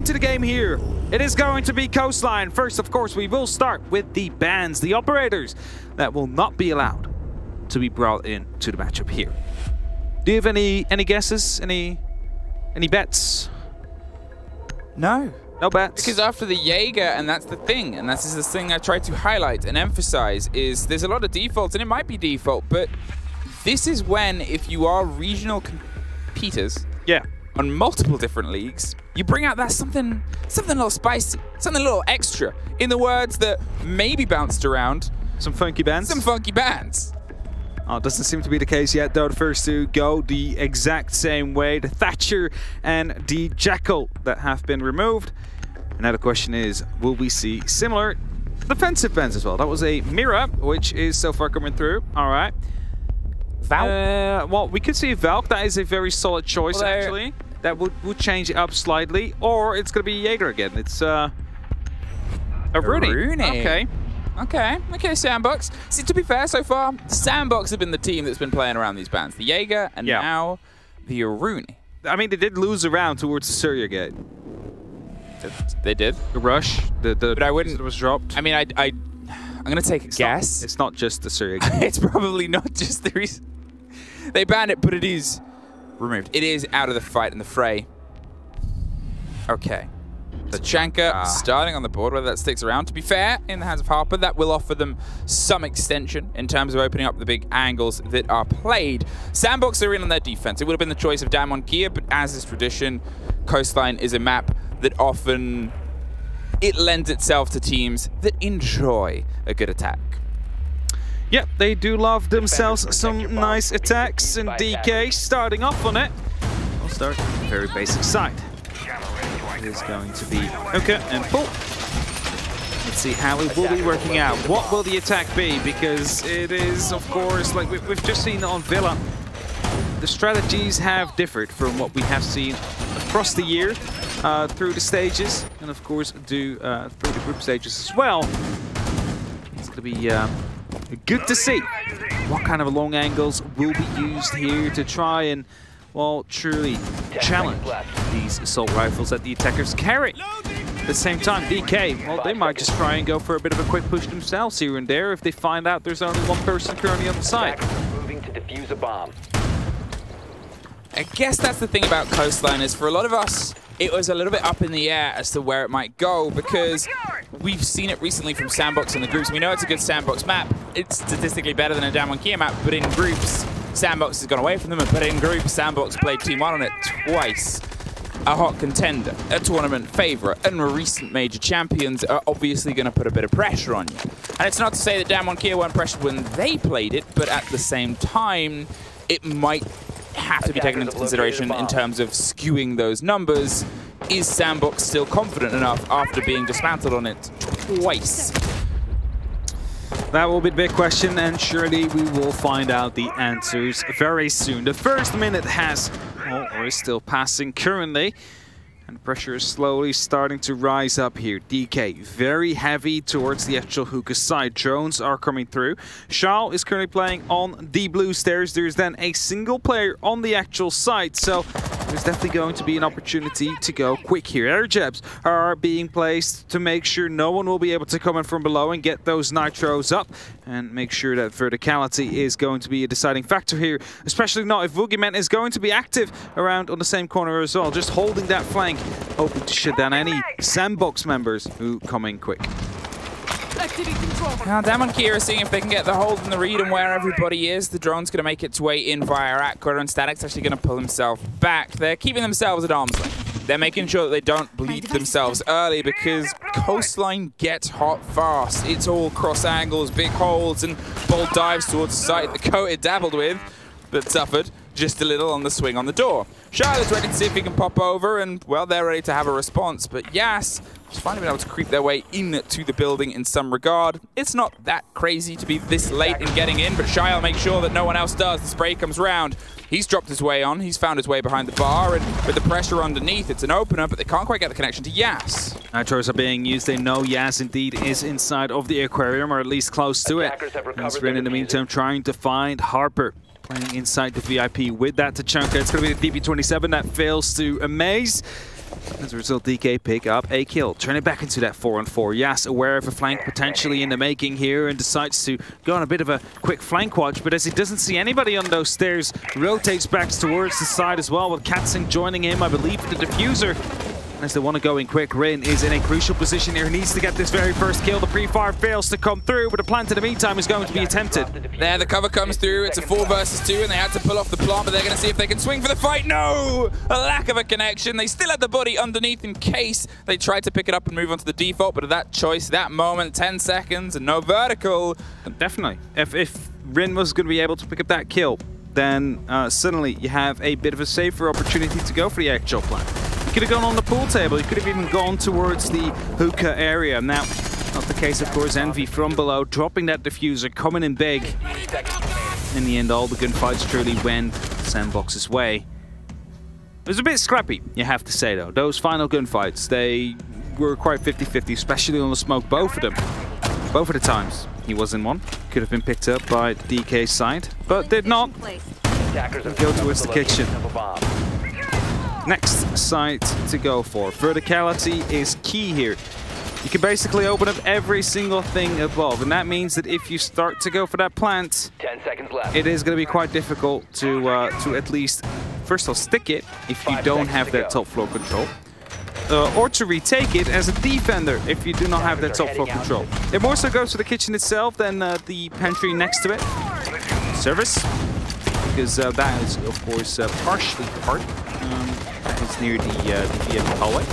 into the game here. It is going to be Coastline. First, of course, we will start with the bans, the operators that will not be allowed to be brought in to the matchup here. Do you have any guesses? Any bets? No. No bets? Because after the Jaeger, and that's the thing, and this is the thing I try to highlight and emphasize, is there's a lot of defaults, and it might be default, but this is when, if you are regional competitors on multiple different leagues, you bring out that something a little spicy, something a little extra, in the words that maybe bounced around. Some funky bands? Some funky bands. Oh, it doesn't seem to be the case yet, though. The first two go the exact same way. The Thatcher and the Jackal that have been removed. And now the question is, will we see similar defensive bans as well? That was a Mira, which is so far coming through. All right. Valk? Well, we could see Valk. That is a very solid choice, actually. That would change it up slightly. Or it's going to be Jaeger again. It's a Rooney. Okay, Sandbox. See, to be fair, so far, Sandbox have been the team that's been playing around these bans. The Jaeger and now the Rooney. I mean, they did lose a round towards the Surya gate. They did. The rush, but I wouldn't. It was dropped. I mean, I'm gonna take a guess. It's not just the Surya gate. It's probably not just the reason they banned it, but it is removed. It is out of the fight and the fray. Okay. The Chanka starting on the board, whether that sticks around. To be fair, in the hands of Harper, that will offer them some extension in terms of opening up the big angles that are played. Sandbox are in on their defense. It would have been the choice of DAMWON Kia, but as is tradition, Coastline is a map that often it lends itself to teams that enjoy a good attack. Yep, they do love themselves some nice attacks, and DK starting off on it. We'll start on the very basic side. It is going to be okay and full. Let's see how it will be working out. What will the attack be? Because it is, of course, like we've just seen on Villa, the strategies have differed from what we have seen across the year through the stages, and of course through the group stages as well. It's going to be good to see what kind of long angles will be used here to try and, well, truly challenge these assault rifles that the attackers carry. At the same time, DK, well, they might just try and go for a bit of a quick push themselves here and there if they find out there's only one person currently on the side. Moving to defuse a bomb. I guess that's the thing about Coastline, is for a lot of us, it was a little bit up in the air as to where it might go, because we've seen it recently from Sandbox in the groups. We know it's a good Sandbox map. It's statistically better than a DAMWON Kia map, but in groups, Sandbox has gone away from them, but in groups, Sandbox played Team 1 on it twice. A hot contender, a tournament favourite, and recent major champions are obviously going to put a bit of pressure on you. And it's not to say that DAMWON Kia weren't pressured when they played it, but at the same time, it might have to be taken into consideration in terms of skewing those numbers. Is Sandbox still confident enough after being dismantled on it twice? That will be the big question, and surely we will find out the answers very soon. The first minute has, or is still passing currently, and the pressure is slowly starting to rise up here. DK very heavy towards the actual hookah side. Drones are coming through. Shao is currently playing on the blue stairs. There's then a single player on the actual side, so there's definitely going to be an opportunity to go quick here. Air jabs are being placed to make sure no one will be able to come in from below and get those nitros up, and make sure that verticality is going to be a deciding factor here, especially not if Boogeyman is going to be active around on the same corner as well, just holding that flank open to shut down any Sandbox members who come in quick. Now, DAMWON Kia are seeing if they can get the hold and the read and where everybody is. The drone's going to make its way in via Aqua, and Static's actually going to pull himself back. They're keeping themselves at arm's length. They're making sure that they don't bleed themselves early, because Coastline gets hot fast. It's all cross angles, big holes, and bold dives towards the site that Coated dabbled with, but suffered just a little on the swing on the door. Charlotte's ready to see if he can pop over, and, well, they're ready to have a response. But Yas has finally been able to creep their way into the building in some regard. It's not that crazy to be this late in getting in, but Shy will make sure that no one else does. The spray comes round. He's dropped his way on. He's found his way behind the bar, and with the pressure underneath, it's an opener, but they can't quite get the connection to Yas. Nitros are being used. They know Yas indeed is inside of the aquarium, or at least close to it. And Sven, in the meantime, trying to find Harper, playing inside the VIP with that Tachanka. It's going to be the DP27 that fails to amaze. As a result, DK pick up a kill, turn it back into that 4-on-4. Yas aware of a flank potentially in the making here and decides to go on a bit of a quick flank watch, but as he doesn't see anybody on those stairs, rotates back towards the side as well, with Katzing joining him, I believe, the diffuser. As they want to go in quick, Rin is in a crucial position here. He needs to get this very first kill. The pre-fire fails to come through, but the plant in the meantime is going to be attempted. There, the cover comes through. It's a 4 versus 2, and they had to pull off the plant, but they're going to see if they can swing for the fight. No! A lack of a connection. They still had the body underneath in case they tried to pick it up and move on to the default, but at that choice, that moment, 10 seconds, and no vertical. Definitely. If Rin was going to be able to pick up that kill, then suddenly you have a bit of a safer opportunity to go for the actual plant. You could have gone on the pool table, you could have even gone towards the hookah area. Now, not the case, of course. Envy from below, dropping that diffuser, coming in big. In the end, all the gunfights truly went Sandbox's way. It was a bit scrappy, you have to say, though. Those final gunfights, they were quite 50-50, especially on the smoke, both of them. Both of the times he was in one. Could have been picked up by DK's side, but did not. Go towards the kitchen. Next site to go for. Verticality is key here. You can basically open up every single thing above, and that means that if you start to go for that plant, 10 seconds left. it is going to be quite difficult to at least, first of all, stick it if you don't have that top floor control. Or to retake it as a defender if you do not have that top floor control. It more so goes to the kitchen itself than the pantry next to it. Service, because that is, of course, partially part. That is near the VM hallway.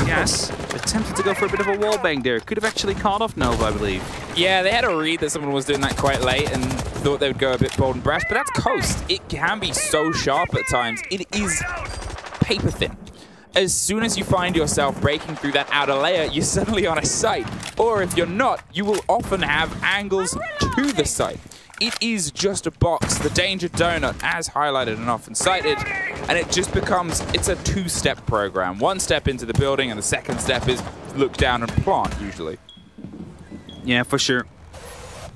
Yes, attempted to go for a bit of a wallbang there. Could have actually caught off Nova, I believe. Yeah, they had a read that someone was doing that quite late and thought they would go a bit bold and brash, but that's Coast. It can be so sharp at times. It is paper thin. As soon as you find yourself breaking through that outer layer, you're suddenly on a site. Or if you're not, you will often have angles to the site. It is just a box, the danger donut, as highlighted and often cited, and it just becomes, it's a 2-step program. 1 step into the building, and the 2nd step is look down and plant, usually. Yeah, for sure.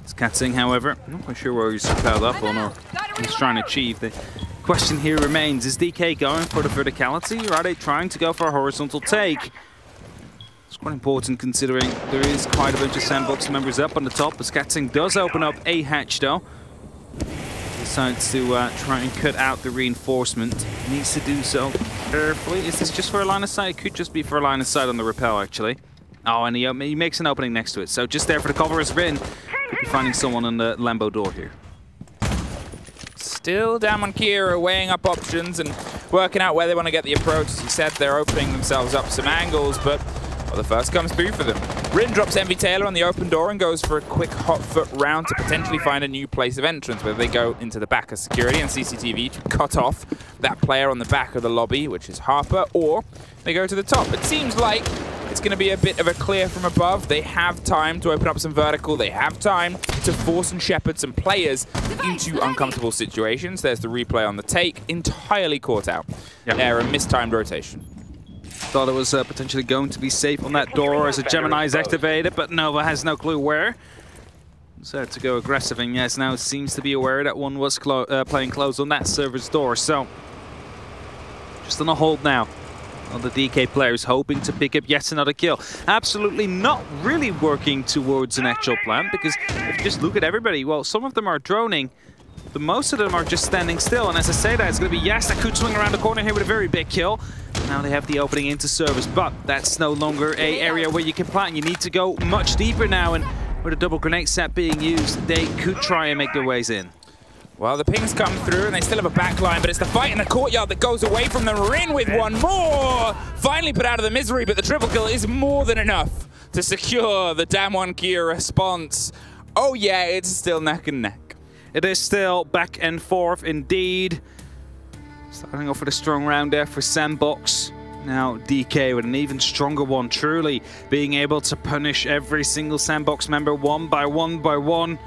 It's Katzing, however. I'm not quite sure where he's piled up on or what he's trying to achieve. The question here remains, is DK going for the verticality, or are they trying to go for a horizontal take? It's quite important considering there is quite a bunch of Sandbox members up on the top, as Katzing does open up a hatch though. Decides to try and cut out the reinforcement. Needs to do so carefully. Is this just for a line of sight? It could just be for a line of sight on the rappel, actually. Oh, and he makes an opening next to it. So just there for the cover is Rin. Could be finding someone on the Lambo door here. Still DAMWON Kira weighing up options and working out where they want to get the approach. As you said, they're opening themselves up some angles, but well, the first comes through for them. Rin drops Envy Taylor on the open door and goes for a quick hot foot round to potentially find a new place of entrance, whether they go into the back of security and CCTV to cut off that player on the back of the lobby, which is Harper, or they go to the top. It seems like it's going to be a bit of a clear from above. They have time to open up some vertical. They have time to force and shepherd some players into uncomfortable situations. There's the replay on the take, entirely caught out. Yep. Error, mistimed rotation. Thought it was potentially going to be safe on that door as a Gemini is activated, but Nova has no clue where. So to go aggressive, and yes, now seems to be aware that one was playing close on that server's door. So just on a hold now. On the DK players hoping to pick up yet another kill. Absolutely not really working towards an actual plan, because if you just look at everybody, well, some of them are droning, but most of them are just standing still. And as I say that, it's going to be Yas that could swing around the corner here with a very big kill. Now they have the opening into service, but that's no longer a area where you can plant. You need to go much deeper now, and with a double grenade set being used, they could try and make their ways in. Well, the pings come through and they still have a backline, but it's the fight in the courtyard that goes away from them. Rin with one more! Finally put out of the misery, but the triple kill is more than enough to secure the DAMWON Kira response. Oh yeah, it's still neck and neck. It is still back and forth indeed. Starting off with a strong round there for Sandbox. Now DK with an even stronger one, truly being able to punish every single Sandbox member one by one.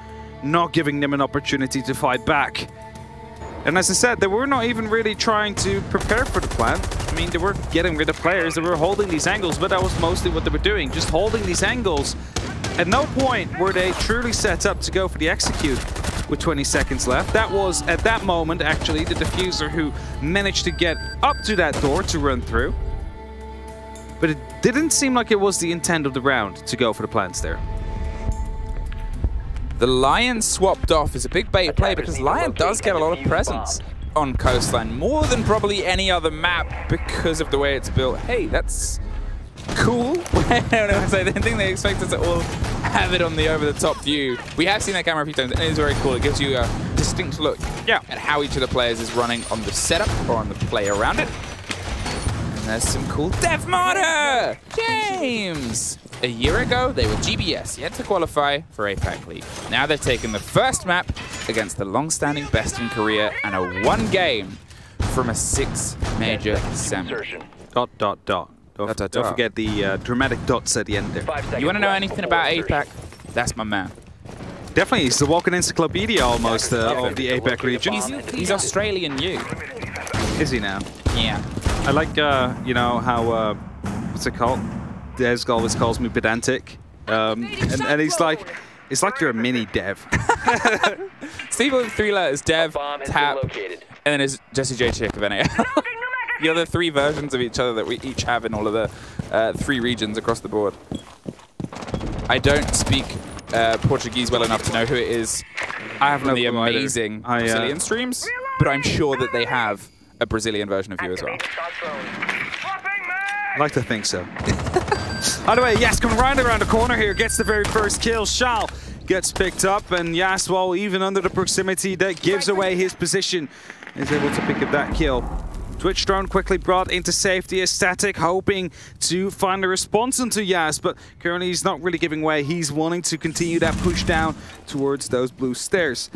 Not giving them an opportunity to fight back. And as I said, they were not even really trying to prepare for the plan. I mean, they were getting rid of players, they were holding these angles, but that was mostly what they were doing, just holding these angles. At no point were they truly set up to go for the execute with 20 seconds left. That was, at that moment, actually, the diffuser who managed to get up to that door to run through. but it didn't seem like it was the intent of the round to go for the plants there. The Lion swapped off is a big bait play because Lion does get a lot of presence on Coastline, more than probably any other map because of the way it's built. Hey, that's cool. I didn't think they expected to all have it on the over-the-top view. We have seen that camera a few times, and it is very cool. It gives you a distinct look at how each of the players is running on the setup or on the play around it. And there's some cool Death Martyr! James! A year ago, they were GBS, yet to qualify for APAC League. Now they've taken the first map against the long-standing best in Korea and a 1 game from a 6 major semi. ... Don't forget the dramatic dots at the end there. You want to know anything about APAC? That's my man. Definitely, he's the walking encyclopedia almost of the APAC region. He's Australian you. Is he now? Yeah. I like, you know, how, what's it called? Des always calls me pedantic. And he's like, it's like you're a mini Dev. Steve with 3 letters, Dev, Tap, and then there's Jesse J Chick of NAL. The other 3 versions of each other that we each have in all of the 3 regions across the board. I don't speak Portuguese well enough to know who it is. I have no the amazing Brazilian streams, but I'm sure that they have a Brazilian version of you as well. I'd like to think so. By the way, Yas coming right around the corner here, gets the very first kill. Shao gets picked up, and Yas, well, even under the proximity that gives away his position, is able to pick up that kill. Twitch drone quickly brought into safety as Static, hoping to find a response into Yas, but currently he's not really giving way. He's wanting to continue that push down towards those blue stairs.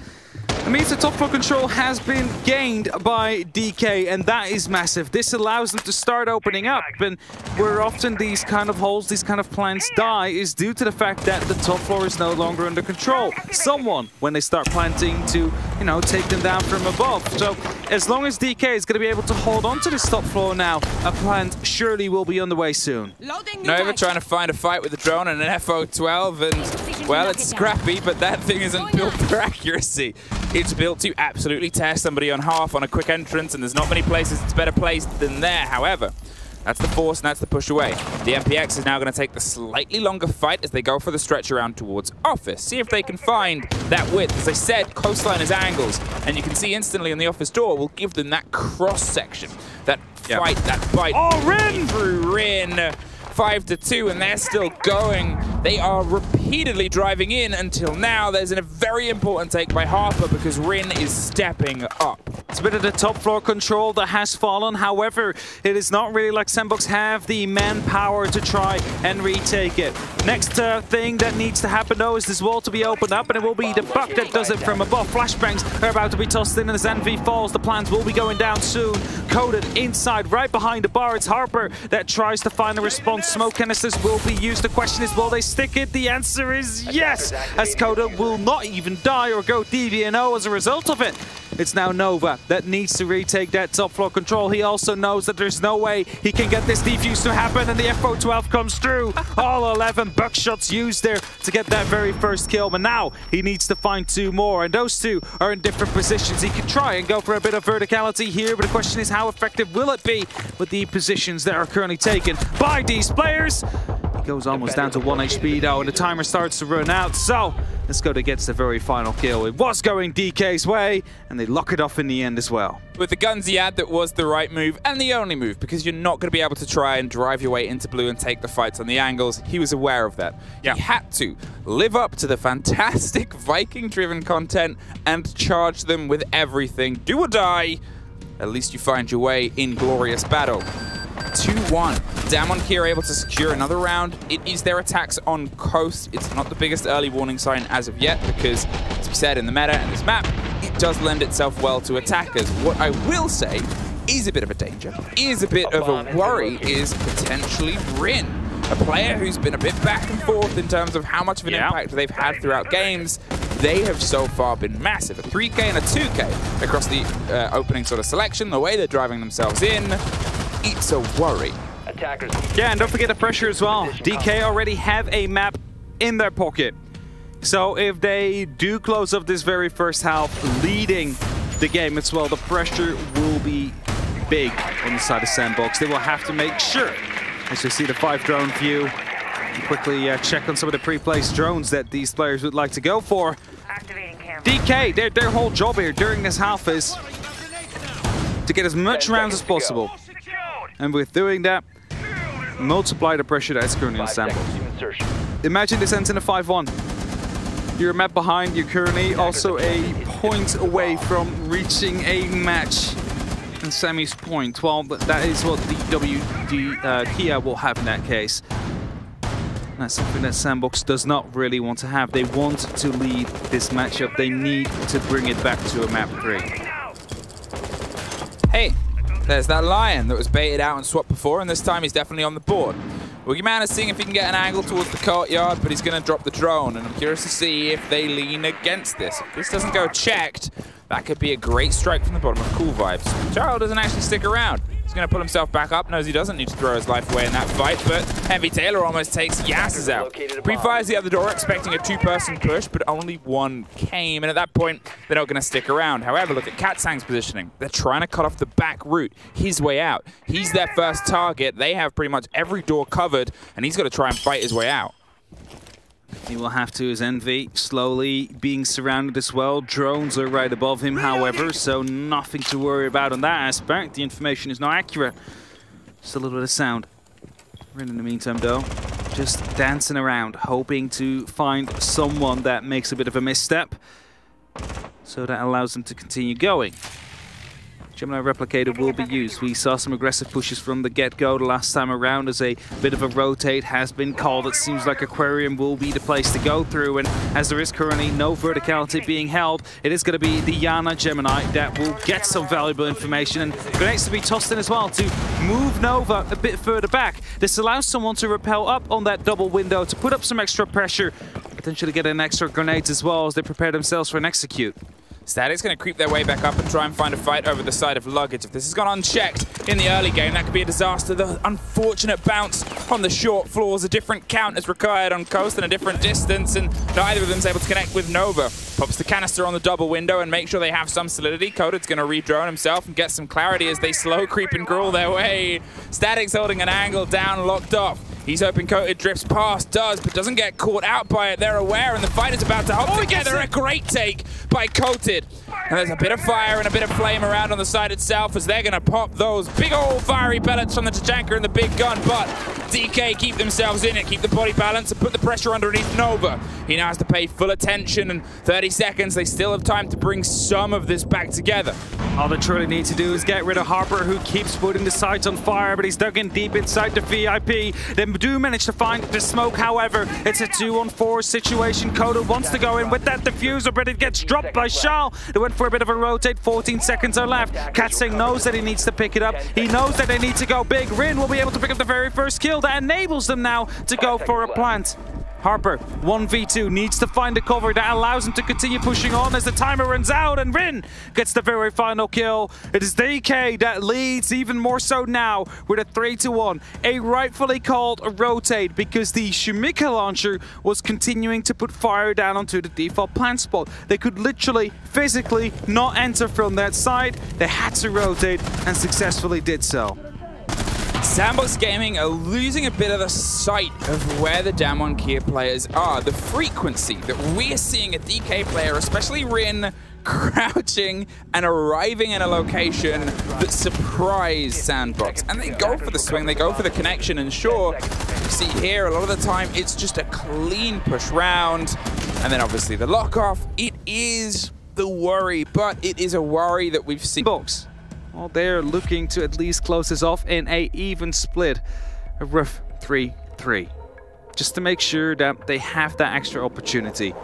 It means the top floor control has been gained by DK, and that is massive. This allows them to start opening up, and where often these kind of holes, these kind of plants die is due to the fact that the top floor is no longer under control. Someone, when they start planting, to, you know, take them down from above. So as long as DK is going to be able to hold on to this top floor now, a plant surely will be on the way soon. Nova trying to find a fight with the drone and an FO12, and, well, it's scrappy, but that thing isn't built for accuracy. It's built to absolutely tear somebody on half on a quick entrance, and there's not many places it's better placed than there. However, that's the force and that's the push away. The MPX is now going to take the slightly longer fight as they go for the stretch around towards Office. See if they can find that width. As I said, Coastline is angles, and you can see instantly on the Office door will give them that cross section, that fight, that bite. Oh, Rin! Through Rin. 5-2, and they're still going. They are repeatedly driving in until now. There's a very important take by Harper because Rin is stepping up. It's a bit of the top floor control that has fallen. However, it is not really like Sandbox have the manpower to try and retake it. Next thing that needs to happen though is this wall to be opened up, and it will be the Buck that does it from above. Flashbangs are about to be tossed in as NV falls. The plans will be going down soon. Coded inside, right behind the bar. It's Harper that tries to find a response. Smoke canisters will be used. The question is, will they stick it? The answer is yes, as Coda will not even die or go DVNO as a result of it. It's now Nova that needs to retake that top floor control. He also knows that there's no way he can get this defuse to happen, and the FO12 comes through. All 11 buckshots used there to get that very first kill, but now he needs to find 2 more, and those 2 are in different positions. He can try and go for a bit of verticality here, but the question is, how effective will it be with the positions that are currently taken by these players? He goes almost down to 1 HP though, and the timer starts to run out, so let's go to get the very final kill. It was going DK's way, and they lock it off in the end as well. With the guns he had, that was the right move and the only move, because you're not going to be able to try and drive your way into blue and take the fights on the angles. He was aware of that. Yeah. He had to live up to the fantastic Viking-driven content and charge them with everything. Do or die, at least you find your way in glorious battle. 2-1. DAMWON here able to secure another round. It is their attacks on Coast. It's not the biggest early warning sign as of yet because, as we said, in the meta and this map, it does lend itself well to attackers. What I will say is a bit of a danger, is a bit of a worry, is potentially Rin, a player who's been a bit back and forth in terms of how much of an impact they've had throughout games. They have so far been massive. A 3K and a 2K across the opening sort of selection, the way they're driving themselves in. It's a worry. Yeah, and don't forget the pressure as well. DK already have a map in their pocket. So if they do close up this very first half, leading the game as well, the pressure will be big on the side of Sandbox. They will have to make sure As you see the 5-drone view, quickly check on some of the pre-placed drones that these players would like to go for. DK, their whole job here during this half is to get as much rounds as possible. And with doing that, multiply the pressure that's currently on Sandbox. Imagine this ends in a 5-1. You're a map behind, you're currently also a point away from reaching a match. And Sammy's point, well, that is what DWG Kia will have in that case. That's something that Sandbox does not really want to have. They want to lead this matchup. They need to bring it back to a map 3. Hey, there's that Lion that was baited out and swapped before, and this time he's definitely on the board. Boogeyman is seeing if he can get an angle towards the courtyard, but he's going to drop the drone, and I'm curious to see if they lean against this. If this doesn't go checked, that could be a great strike from the bottom of Cool Vibes. Charles doesn't actually stick around. He's going to pull himself back up, knows he doesn't need to throw his life away in that fight, but Heavy Taylor almost takes Yasses out. Pre-fires the other door, expecting a 2-person push, but only one came, and at that point, they're not going to stick around. However, look at Katsang's positioning. They're trying to cut off the back route, his way out. He's their first target. They have pretty much every door covered, and he's got to try and fight his way out. He will have to, as Envy slowly being surrounded as well. Drones are right above him, however, so nothing to worry about on that aspect. The information is not accurate. Just a little bit of sound. Rin in the meantime, though, just dancing around, hoping to find someone that makes a bit of a misstep, so that allows them to continue going. Gemini Replicator will be used. We saw some aggressive pushes from the get-go the last time around as a bit of a rotate has been called. It seems like Aquarium will be the place to go through, and as there is currently no verticality being held, it is going to be the Yana Gemini that will get some valuable information, and grenades to be tossed in as well to move Nova a bit further back. This allows someone to rappel up on that double window to put up some extra pressure, potentially get an extra grenades as well as they prepare themselves for an execute. Static's going to creep their way back up and try and find a fight over the side of Luggage. If this has gone unchecked in the early game, that could be a disaster. The unfortunate bounce on the short floors, a different count is required on Coast and a different distance, and neither of them is able to connect with Nova. Pops the canister on the double window and make sure they have some solidity. Coded's going to re-drone himself and get some clarity as they slow creep and crawl their way. Static's holding an angle down, locked off. He's hoping Coated drifts past, but doesn't get caught out by it. They're aware, and the fight is about to hold together. A great take by Coated. And there's a bit of fire and a bit of flame around on the side itself as they're going to pop those big old fiery pellets from the Tachanka and the big gun. But DK keep themselves in it, keep the body balance, and put the pressure underneath Nova. He now has to pay full attention, and 30 seconds, they still have time to bring some of this back together. All they truly need to do is get rid of Harper, who keeps putting the sights on fire, but he's dug in deep inside the VIP. They do manage to find the smoke, however, it's a 2-on-4 situation. Coda wants to go in with that diffuser, but it gets dropped by Shal. They went for a bit of a rotate, 14 seconds are left. Katsang knows that he needs to pick it up. He knows that they need to go big. Rin will be able to pick up the very first kill. That enables them now to go for a plant. Harper, 1v2, needs to find a cover that allows him to continue pushing on as the timer runs out, and Rin gets the very final kill. It is DK that leads, even more so now, with a 3-1. A rightfully called rotate, because the Shumika launcher was continuing to put fire down onto the default plant spot. They could literally, physically not enter from that side. They had to rotate, and successfully did so. Sandbox Gaming are losing a bit of the sight of where the DAMWON Kia players are. The frequency that we are seeing a DK player, especially Rin, crouching and arriving in a location that surprised Sandbox. And they go for the swing, they go for the connection, and sure, you see here, a lot of the time, it's just a clean push round. And then obviously the lock-off, it is the worry, but it is a worry that we've seen. Box. Well, they're looking to at least close this off in a even split, a rough 3-3, just to make sure that they have that extra opportunity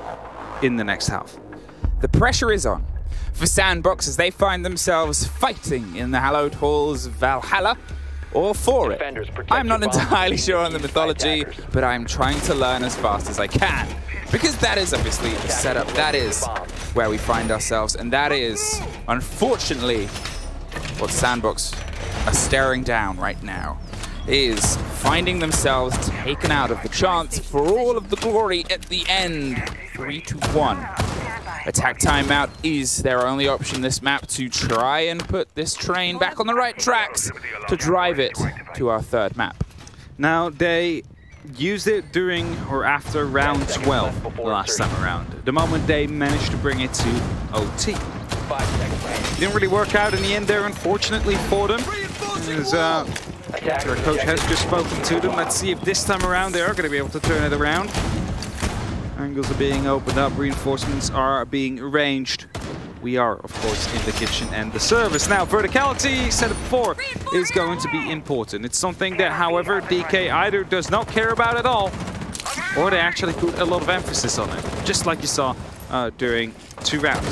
in the next half. The pressure is on for Sandbox as they find themselves fighting in the hallowed halls of Valhalla, or for it. I'm not entirely sure on the mythology, but I'm trying to learn as fast as I can, because that is obviously the setup, that is where we find ourselves, and that is, unfortunately, what Sandbox are staring down right now, is finding themselves taken out of the chance for all of the glory at the end. 3-1. Attack timeout is their only option this map to try and put this train back on the right tracks to drive it to our third map. Now, they used it during or after round 12 the last time around. The moment they managed to bring it to OT. Didn't really work out in the end there, unfortunately, for them. As their coach has just spoken to them. Let's see if this time around they are going to be able to turn it around. Angles are being opened up, reinforcements are being arranged. We are, of course, in the kitchen and the service. Now, verticality, said it before, is going to be important. It's something that, however, DK either does not care about at all, or they actually put a lot of emphasis on it, just like you saw during 2 rounds.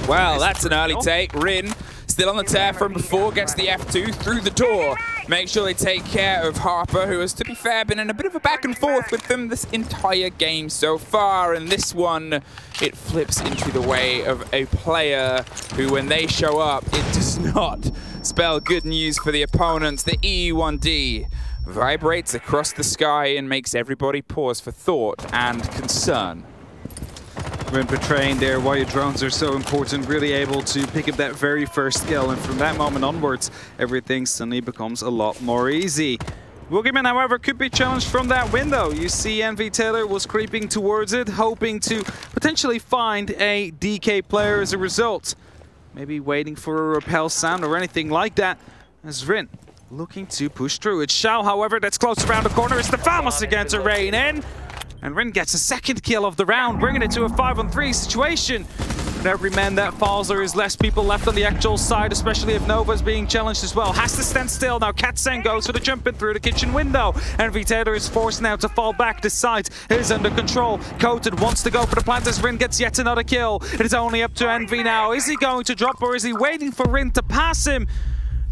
Well, that's an early take. Rin, still on the tear from before, gets the F2 through the door. Make sure they take care of Harper, who has, to be fair, been in a bit of a back and forth with them this entire game so far. And this one, it flips into the way of a player who, when they show up, it does not spell good news for the opponents. The E1D vibrates across the sky and makes everybody pause for thought and concern. Rin portraying there why your drones are so important, really able to pick up that very first kill, and from that moment onwards, everything suddenly becomes a lot more easy. Boogeyman, however, could be challenged from that window. You see Envy Taylor was creeping towards it, hoping to potentially find a DK player as a result. Maybe waiting for a repel sound or anything like that, as Rin looking to push through. It's Shao, however, that's close around the corner. It's the Famos again to rein in. And Rin gets a second kill of the round, bringing it to a 5-on-3 situation. And every man that falls, there is less people left on the actual side, especially if Nova's being challenged as well. Has to stand still now. Katseng goes for the jump in through the kitchen window. Envy Taylor is forced now to fall back. The site is under control. Coated wants to go for the plant as Rin gets yet another kill. It is only up to Envy now. Is he going to drop, or is he waiting for Rin to pass him?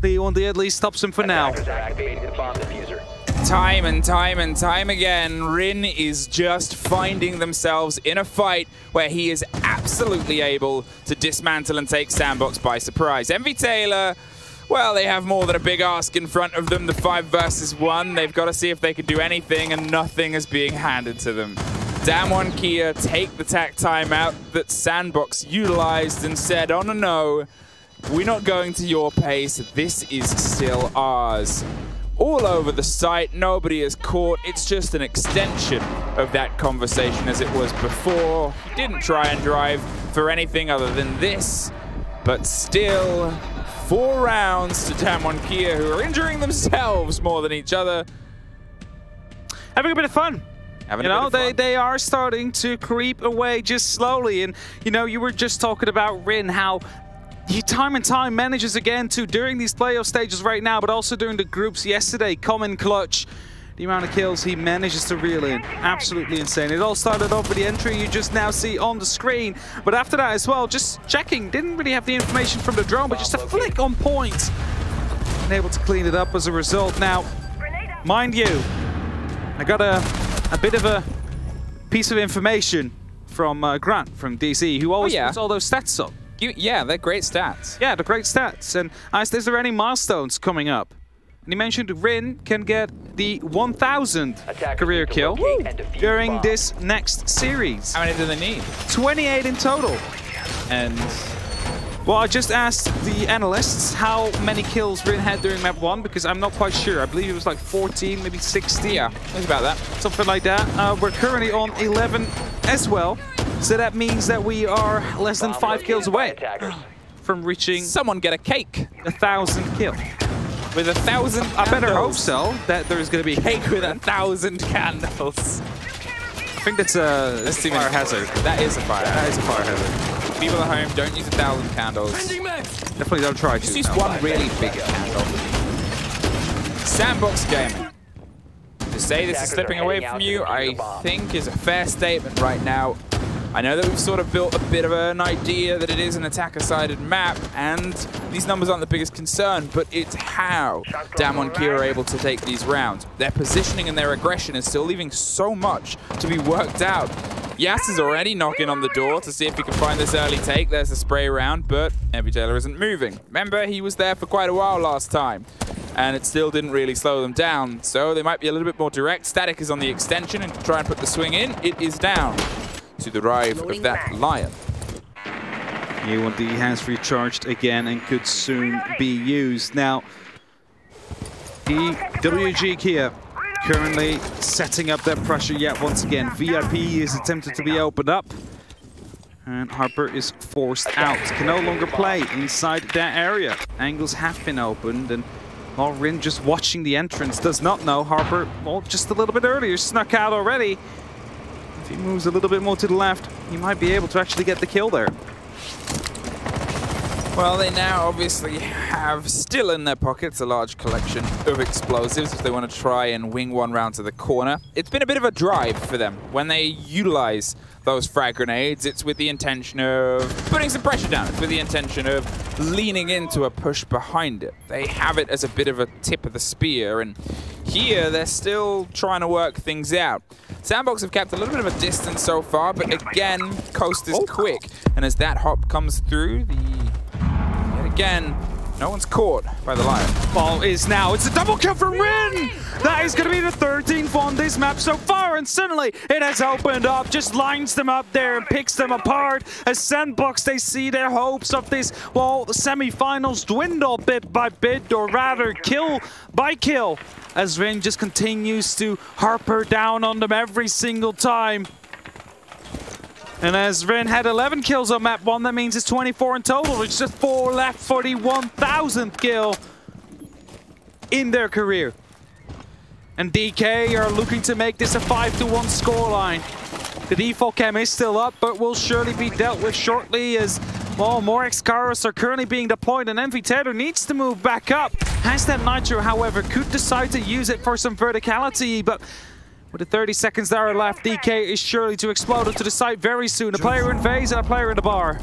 The E1D at least stops him for now. Time and time again, Rin is just finding themselves in a fight where he is absolutely able to dismantle and take Sandbox by surprise. Envy Taylor, well, they have more than a big ask in front of them, the 5 versus 1. They've got to see if they can do anything, and nothing is being handed to them. DAMWON Kia take the tack timeout that Sandbox utilized and said, oh no, we're not going to your pace, this is still ours. All over the site, nobody is caught. It's just an extension of that conversation as it was before. He didn't try and drive for anything other than this, but still 4 rounds to DAMWON Kia, who are injuring themselves more than each other. Having a bit of fun. They are starting to creep away just slowly. And, you know, you were just talking about Rin, how he time and time manages again to, during these playoff stages right now, but also during the groups yesterday, come in clutch. The amount of kills he manages to reel in, absolutely insane. It all started off with the entry you just now see on the screen, but after that as well, just checking, didn't really have the information from the drone, but just a flick on point. And able to clean it up as a result. Now, mind you, I got a bit of a piece of information from Grant from DC, who always puts all those stats up. Yeah, they're great stats. Yeah, they're great stats. And I asked, is there any milestones coming up? And he mentioned Rin can get the 1,000th career kill during this next series. How many do they need? 28 in total. And well, I just asked the analysts how many kills Rin had during map 1, because I'm not quite sure. I believe it was like 14, maybe 16. Yeah, it's about that. Something like that. We're currently on 11 as well. So that means that we are less than 5 kills away from reaching... Someone get a cake. 1,000 kill. With 1,000 I better hope so, that there's going to be cake with 1,000 candles. I think that's a fire hazard. That is a fire hazard. That is a fire hazard. People at home, don't use 1,000 candles. Definitely don't try to. Just use one really big candle. Sandbox Gaming. To say this is slipping away from you, I think is a fair statement right now. I know that we've sort of built a bit of an idea that it is an attacker-sided map, and these numbers aren't the biggest concern, but it's how DAMWON Kia are able to take these rounds. Their positioning and their aggression is still leaving so much to be worked out. Yas is already knocking on the door to see if he can find this early take. There's the spray round, but Envy Taylor isn't moving. Remember, he was there for quite a while last time, and it still didn't really slow them down, so they might be a little bit more direct. Static is on the extension, and to try and put the swing in, it is down to the drive of that Lion. E1D has recharged again and could soon be used. Now, DWG Kia currently setting up that pressure yet once again. VIP is attempted to be opened up. And Harper is forced out. Can no longer play inside that area. Angles have been opened, and well, Rin just watching the entrance does not know Harper, well, just a little bit earlier, snuck out already. If he moves a little bit more to the left, he might be able to actually get the kill there. Well, they now obviously have still in their pockets a large collection of explosives if they want to try and wing one round to the corner. It's been a bit of a drive for them. When they utilize those frag grenades, it's with the intention of putting some pressure down. It's with the intention of leaning into a push behind it. They have it as a bit of a tip of the spear, and here they're still trying to work things out. Sandbox have kept a little bit of a distance so far, but again, Coast is quick. And as that hop comes through, yet again, no one's caught by the Lion. Ball is now. It's a double kill from Rin! That is going to be the 13th on this map so far, and suddenly it has opened up, just lines them up there and picks them apart. As Sandbox, they see their hopes of this, well, the semi-finals dwindle bit by bit, or rather kill by kill, as Rin just continues to Harper down on them every single time. And as Rin had 11 kills on map 1, that means it's 24 in total. It's just 4 left for the 1,000th kill in their career. And DK are looking to make this a 5-1 scoreline. The default chem is still up, but will surely be dealt with shortly as, well, more X-Karos are currently being deployed, and MV Taylor needs to move back up. Has that Nitro, however, could decide to use it for some verticality, but with the 30 seconds that are left, DK is surely to explode into the site very soon. A player in phase and a player in the bar.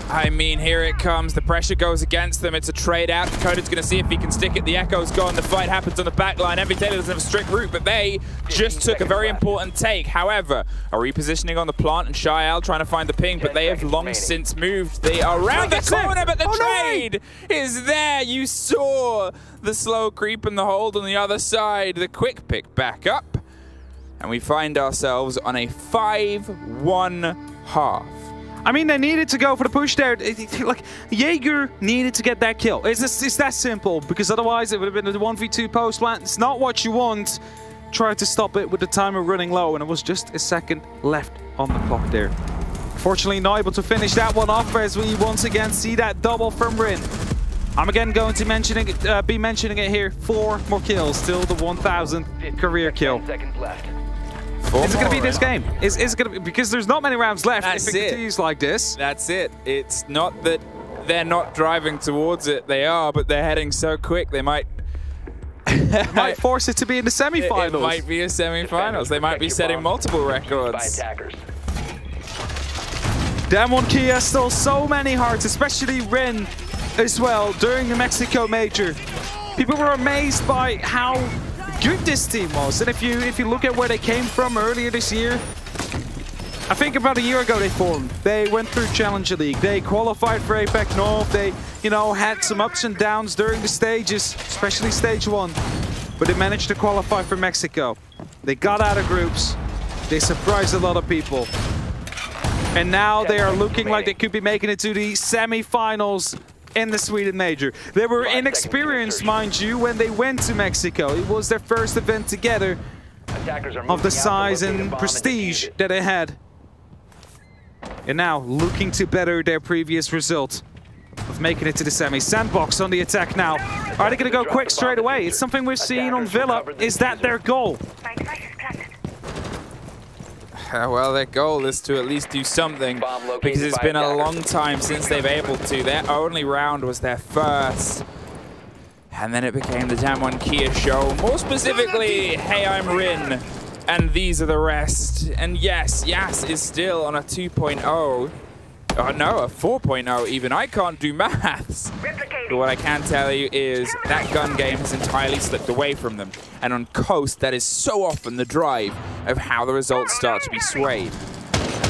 I mean, here it comes. The pressure goes against them. It's a trade out. Dakota's going to see if he can stick it. The Echo's gone. The fight happens on the back line. MV Taylor doesn't have a strict route, but they just took a very important take. However, a repositioning on the plant, and Shael trying to find the ping, but they have long since moved. They are around the corner, but the trade is there. You saw the slow creep and the hold on the other side. The quick pick back up, and we find ourselves on a 5-1 half. I mean, they needed to go for the push there. Like, Jaeger needed to get that kill. It's that simple, because otherwise it would have been a 1v2 post plant. It's not what you want. Tried to stop it with the timer running low, and it was just a second left on the clock there. Fortunately, not able to finish that one off as we once again see that double from Rin. I'm again going to be mentioning it here. 4 more kills, still the 1,000th career kill. 10 seconds left. Is it going to be this game? Is it going to be, because there's not many rounds left if it continues like this. That's it. It's not that they're not driving towards it. They are, but they're heading so quick they might force it to be in the semi-finals. It might be a semi-finals. They might be setting multiple records. DAMWON Kia stole so many hearts, especially Rin as well during the Mexico Major. People were amazed by how good this team was, and if you look at where they came from earlier this year, I think about a year ago they formed. They went through Challenger League. They qualified for APAC North. They, had some ups and downs during the stages, especially stage 1, but they managed to qualify for Mexico. They got out of groups. They surprised a lot of people, and now they are looking like they could be making it to the semi-finals in the Sweden Major. They were inexperienced, mind you, when they went to Mexico. It was their first event together of the size and prestige that they had. And now looking to better their previous result of making it to the semi. Sandbox on the attack now. Are they going to go quick straight away? It's something we've seen on Villa. Is that their goal? Well, their goal is to at least do something, because it's been a long time since they've able to. Their only round was their first, and then it became the DWG Kia show. More specifically, hey, I'm Rin, and these are the rest. And yes, Yas is still on a 2.0. Oh no, a 4.0 even. I can't do maths. But what I can tell you is that gun game has entirely slipped away from them. And on Coast, that is so often the drive of how the results start to be swayed.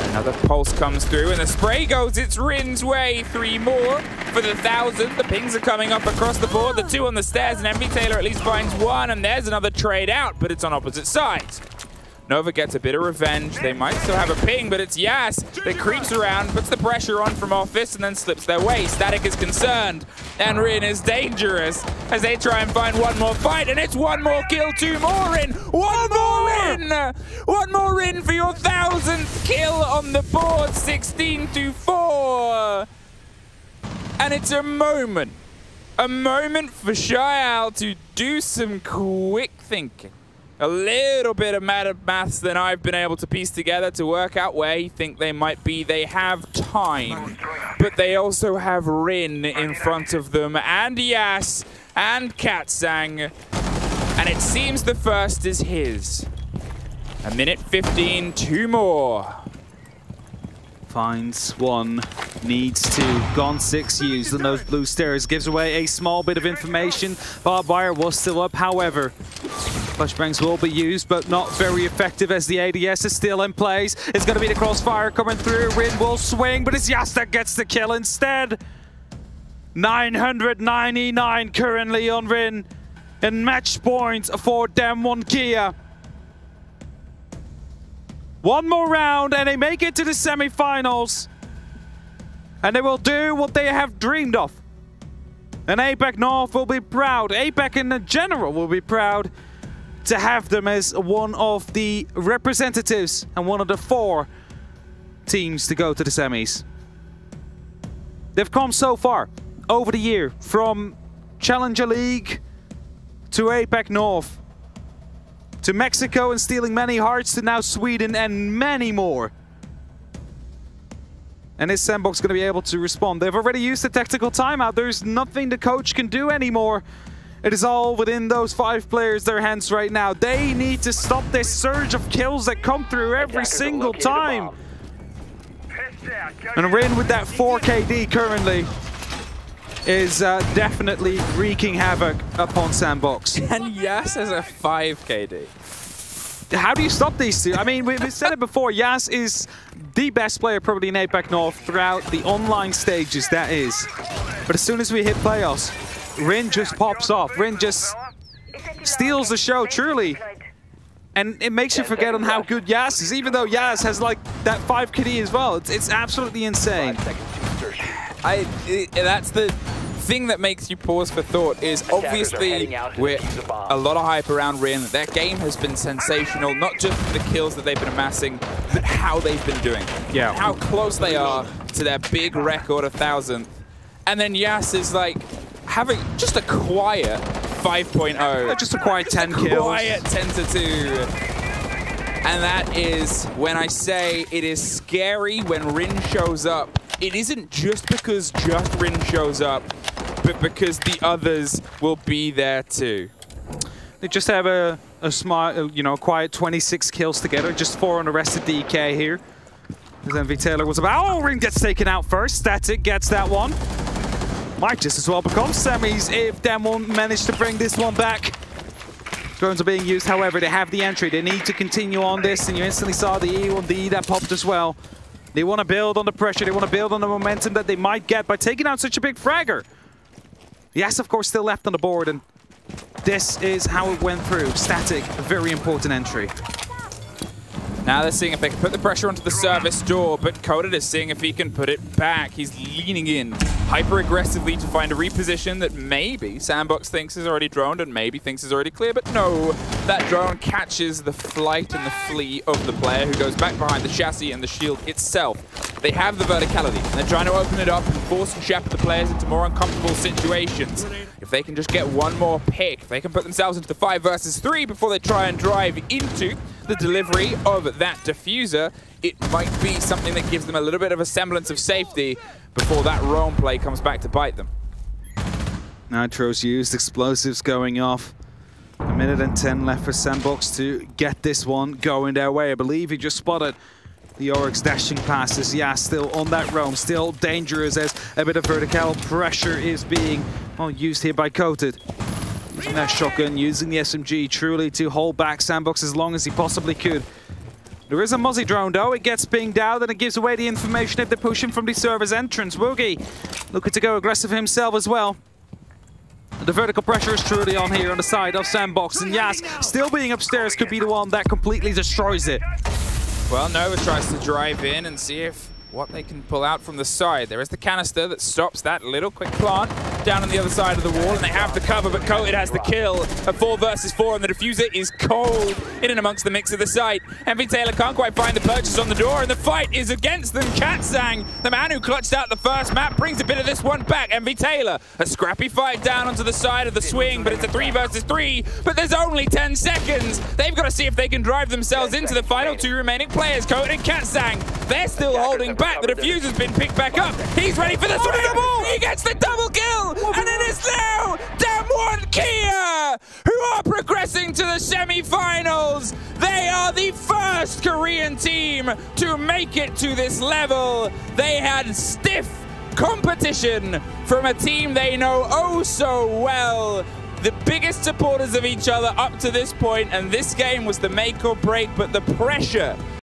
Another pulse comes through, and the spray goes its Rin's way. 3 more for the 1,000. The pings are coming up across the board. The 2 on the stairs, and MV Taylor at least finds 1. And there's another trade out, but it's on opposite sides. Nova gets a bit of revenge. They might still have a ping, but it's Yas that creeps around, puts the pressure on from Office, and then slips their way. Static is concerned, and Rin is dangerous as they try and find one more fight, and it's one more kill, two more Rin, one more Rin! One more Rin for your 1000th kill on the board, 16-4. And it's a moment for Shy Al to do some quick thinking. A little bit of maths than I've been able to piece together to work out where you think they might be. They have time, but they also have Rin in front of them, and Yas, and Katsang, and it seems the first is his. A minute 15, two more. Finds one, needs two, gone 6 used on those blue stairs, gives away a small bit of information. Barbed wire was still up, however. Flashbangs will be used, but not very effective as the ADS is still in place. It's going to be the crossfire coming through. Rin will swing, but it's Yas that gets the kill instead. 999 currently on Rin. And match point for DAMWON Kia. One more round and they make it to the semi-finals. And they will do what they have dreamed of. And APAC North will be proud. APAC in general will be proud to have them as one of the representatives and one of the 4 teams to go to the semis. They've come so far over the year, from Challenger League to APAC North, to Mexico and stealing many hearts, to now Sweden and many more. And is Sandbox going to be able to respond? They've already used the tactical timeout. There's nothing the coach can do anymore. It is all within those 5 players' their hands right now. They need to stop this surge of kills that come through every single time. And Rin with that 4 KD currently is definitely wreaking havoc upon Sandbox. And Yas has a 5 KD. How do you stop these two? I mean, we said it before, Yas is the best player probably in APAC North throughout the online stages, that is. But as soon as we hit playoffs, Rin just pops off. Rin just steals the show, truly. And it makes you forget on how good Yas is, even though Yas has like that 5 KD as well. It's absolutely insane. That's the thing that makes you pause for thought, is obviously with a lot of hype around Rin. Their game has been sensational, not just the kills that they've been amassing, but how they've been doing. Yeah. How close they are to their big record of 1,000. And then Yas is like having just a quiet 5.0. Just a quiet 10 kills. Quiet 10-2. And that is when I say it is scary when Rin shows up. It isn't just because just Rin shows up, but because the others will be there too. They just have a smart, you know, quiet 26 kills together, just 4 on the rest of DK here. Then V Taylor was about, oh, Rin gets taken out first. Static gets that one. Might just as well become semis if DAMWON manage to bring this one back. Drones are being used, however, they have the entry. They need to continue on this, and you instantly saw the E1D that popped as well. They want to build on the pressure, they want to build on the momentum that they might get by taking out such a big fragger. Yes, of course, still left on the board, and this is how it went through. Static, a very important entry. Now they're seeing if they can put the pressure onto the service door, but Coded is seeing if he can put it back. He's leaning in hyper-aggressively to find a reposition that maybe Sandbox thinks is already droned and maybe thinks is already clear, but no. That drone catches the flight and the flee of the player, who goes back behind the chassis and the shield itself. They have the verticality, and they're trying to open it up and force and shepherd the players into more uncomfortable situations. If they can just get one more pick, if they can put themselves into the 5 versus 3 before they try and drive into the delivery of that diffuser, it might be something that gives them a little bit of a semblance of safety before that roam play comes back to bite them. Nitros used, explosives going off. A minute and 10 left for Sandbox to get this one going their way. I believe he just spotted the Oryx dashing passes. Yeah, still on that roam, still dangerous as a bit of vertical pressure is being used here by Coated. Using that shotgun, using the SMG truly to hold back Sandbox as long as he possibly could. There is a Muzzy drone though, it gets pinged out and it gives away the information if they push him from the server's entrance. Woogie looking to go aggressive himself as well. The vertical pressure is truly on here on the side of Sandbox, and Yas still being upstairs could be the one that completely destroys it. Well, Nova tries to drive in and see if what they can pull out from the side. There is the canister that stops that little quick plant down on the other side of the wall, and they have the cover, but Coated has the kill. A 4 versus 4, and the diffuser is cold in and amongst the mix of the site. MV Taylor can't quite find the purchase on the door, and the fight is against them. Katsang, the man who clutched out the first map, brings a bit of this one back. MV Taylor, a scrappy fight down onto the side of the swing, but it's a 3 versus 3, but there's only 10 seconds. They've got to see if they can drive themselves into the final 2 remaining players. Coated and Katsang, they're still holding back. The diffuser's been picked back up. He's ready for the swing. He gets the double kill, and it is now DAMWON Kia who are progressing to the semi-finals. They are the first Korean team to make it to this level. They had stiff competition from a team they know oh so well. The biggest supporters of each other up to this point, and this game was the make or break, but the pressure